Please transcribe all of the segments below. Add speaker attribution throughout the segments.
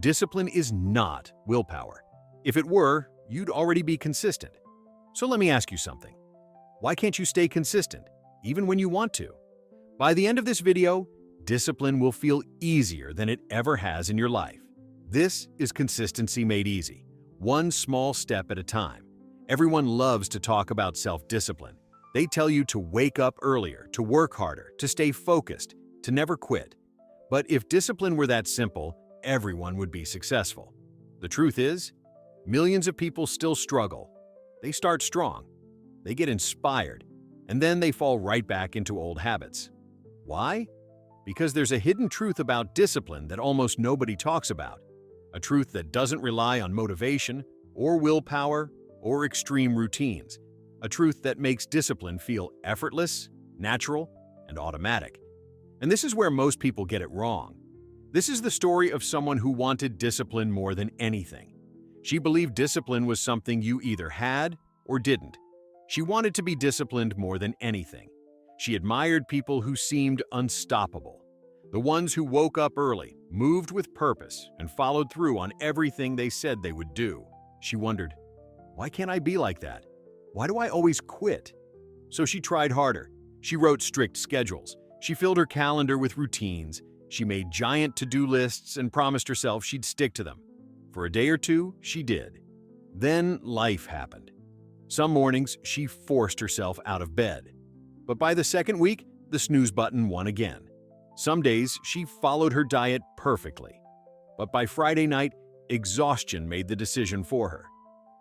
Speaker 1: Discipline is not willpower. If it were, you'd already be consistent. So let me ask you something. Why can't you stay consistent, even when you want to? By the end of this video, discipline will feel easier than it ever has in your life. This is consistency made easy, one small step at a time. Everyone loves to talk about self-discipline. They tell you to wake up earlier, to work harder, to stay focused, to never quit. But if discipline were that simple, everyone would be successful. The truth is, millions of people still struggle. They start strong, they get inspired, and then they fall right back into old habits. Why? Because there's a hidden truth about discipline that almost nobody talks about. A truth that doesn't rely on motivation, or willpower, or extreme routines. A truth that makes discipline feel effortless, natural, and automatic. And this is where most people get it wrong. This is the story of someone who wanted discipline more than anything. She believed discipline was something you either had or didn't. She wanted to be disciplined more than anything. She admired people who seemed unstoppable. The ones who woke up early, moved with purpose, and followed through on everything they said they would do. She wondered, why can't I be like that? Why do I always quit? So she tried harder. She wrote strict schedules. She filled her calendar with routines. She made giant to-do lists and promised herself she'd stick to them. For a day or two, she did. Then life happened. Some mornings, she forced herself out of bed. But by the second week, the snooze button won again. Some days, she followed her diet perfectly. But by Friday night, exhaustion made the decision for her.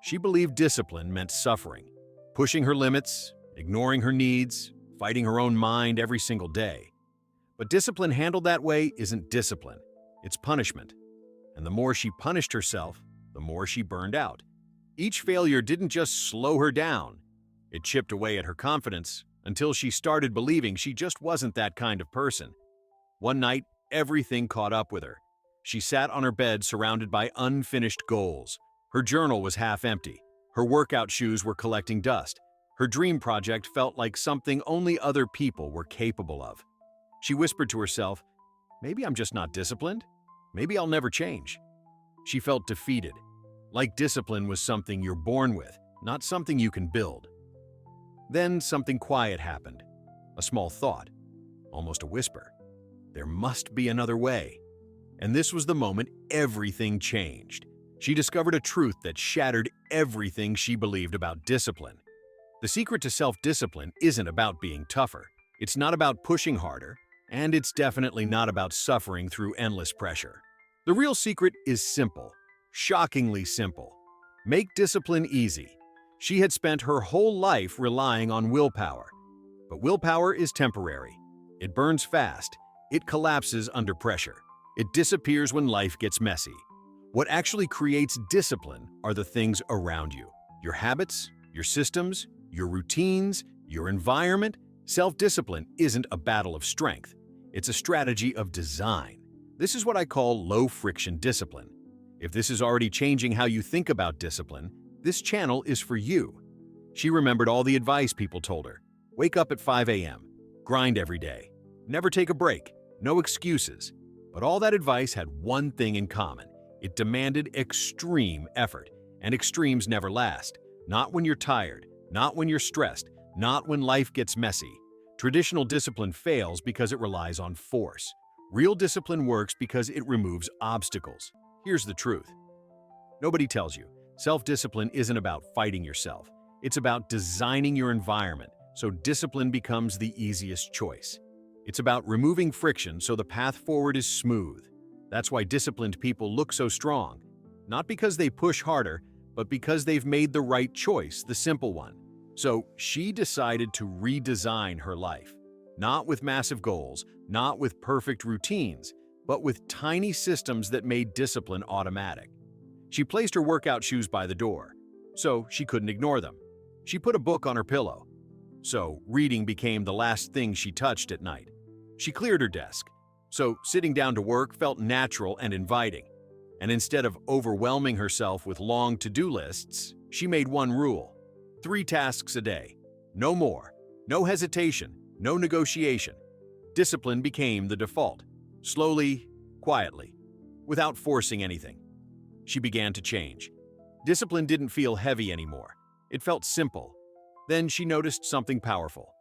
Speaker 1: She believed discipline meant suffering, pushing her limits, ignoring her needs, fighting her own mind every single day. But discipline handled that way isn't discipline, it's punishment. And the more she punished herself, the more she burned out. Each failure didn't just slow her down, it chipped away at her confidence until she started believing she just wasn't that kind of person. One night, everything caught up with her. She sat on her bed surrounded by unfinished goals. Her journal was half empty. Her workout shoes were collecting dust. Her dream project felt like something only other people were capable of. She whispered to herself, maybe I'm just not disciplined. Maybe I'll never change. She felt defeated, like discipline was something you're born with, not something you can build. Then something quiet happened, a small thought, almost a whisper. There must be another way. And this was the moment everything changed. She discovered a truth that shattered everything she believed about discipline. The secret to self-discipline isn't about being tougher. It's not about pushing harder, and it's definitely not about suffering through endless pressure. The real secret is simple, shockingly simple. Make discipline easy. She had spent her whole life relying on willpower. But willpower is temporary. It burns fast. It collapses under pressure. It disappears when life gets messy. What actually creates discipline are the things around you. Your habits, your systems, your routines, your environment. Self-discipline isn't a battle of strength. It's a strategy of design. This is what I call low-friction discipline. If this is already changing how you think about discipline, this channel is for you. She remembered all the advice people told her. Wake up at 5 a.m., grind every day, never take a break, no excuses. But all that advice had one thing in common. It demanded extreme effort, and extremes never last. Not when you're tired, not when you're stressed, not when life gets messy. Traditional discipline fails because it relies on force. Real discipline works because it removes obstacles. Here's the truth. Nobody tells you. Self-discipline isn't about fighting yourself. It's about designing your environment so discipline becomes the easiest choice. It's about removing friction so the path forward is smooth. That's why disciplined people look so strong. Not because they push harder, but because they've made the right choice, the simple one. So she decided to redesign her life. Not with massive goals, not with perfect routines, but with tiny systems that made discipline automatic. She placed her workout shoes by the door, so she couldn't ignore them. She put a book on her pillow, so reading became the last thing she touched at night. She cleared her desk, so sitting down to work felt natural and inviting. And instead of overwhelming herself with long to-do lists, she made one rule: 3 tasks a day. No more. No hesitation. No negotiation. Discipline became the default. Slowly, quietly. without forcing anything. She began to change. Discipline didn't feel heavy anymore. It felt simple. Then she noticed something powerful.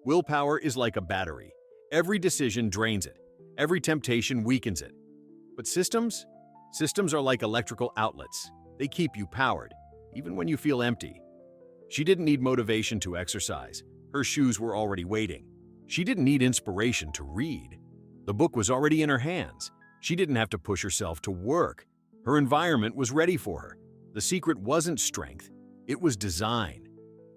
Speaker 1: Willpower is like a battery. Every decision drains it. Every temptation weakens it. But systems? Systems are like electrical outlets. They keep you powered, even when you feel empty. She didn't need motivation to exercise. Her shoes were already waiting. She didn't need inspiration to read. The book was already in her hands. She didn't have to push herself to work. Her environment was ready for her. The secret wasn't strength, it was design.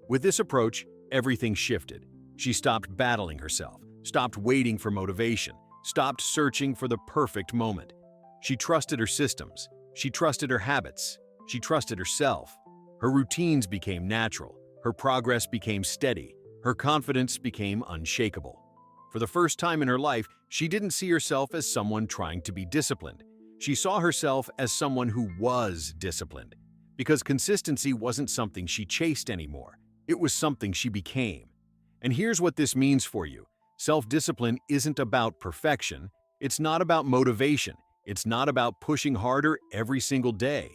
Speaker 1: With this approach, everything shifted. She stopped battling herself, stopped waiting for motivation, stopped searching for the perfect moment. She trusted her systems. She trusted her habits. She trusted herself. Her routines became natural. Her progress became steady. Her confidence became unshakable. For the first time in her life, she didn't see herself as someone trying to be disciplined. She saw herself as someone who was disciplined. Because consistency wasn't something she chased anymore. It was something she became. And here's what this means for you. Self-discipline isn't about perfection. It's not about motivation. It's not about pushing harder every single day.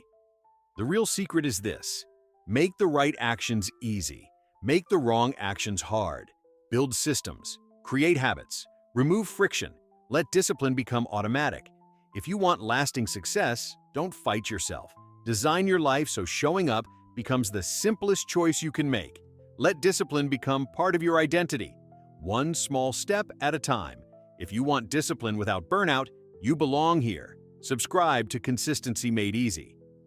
Speaker 1: The real secret is this. Make the right actions easy. Make the wrong actions hard. Build systems. Create habits. Remove friction. Let discipline become automatic. If you want lasting success, don't fight yourself. Design your life so showing up becomes the simplest choice you can make. Let discipline become part of your identity. One small step at a time. If you want discipline without burnout, you belong here. Subscribe to Consistency Made Easy.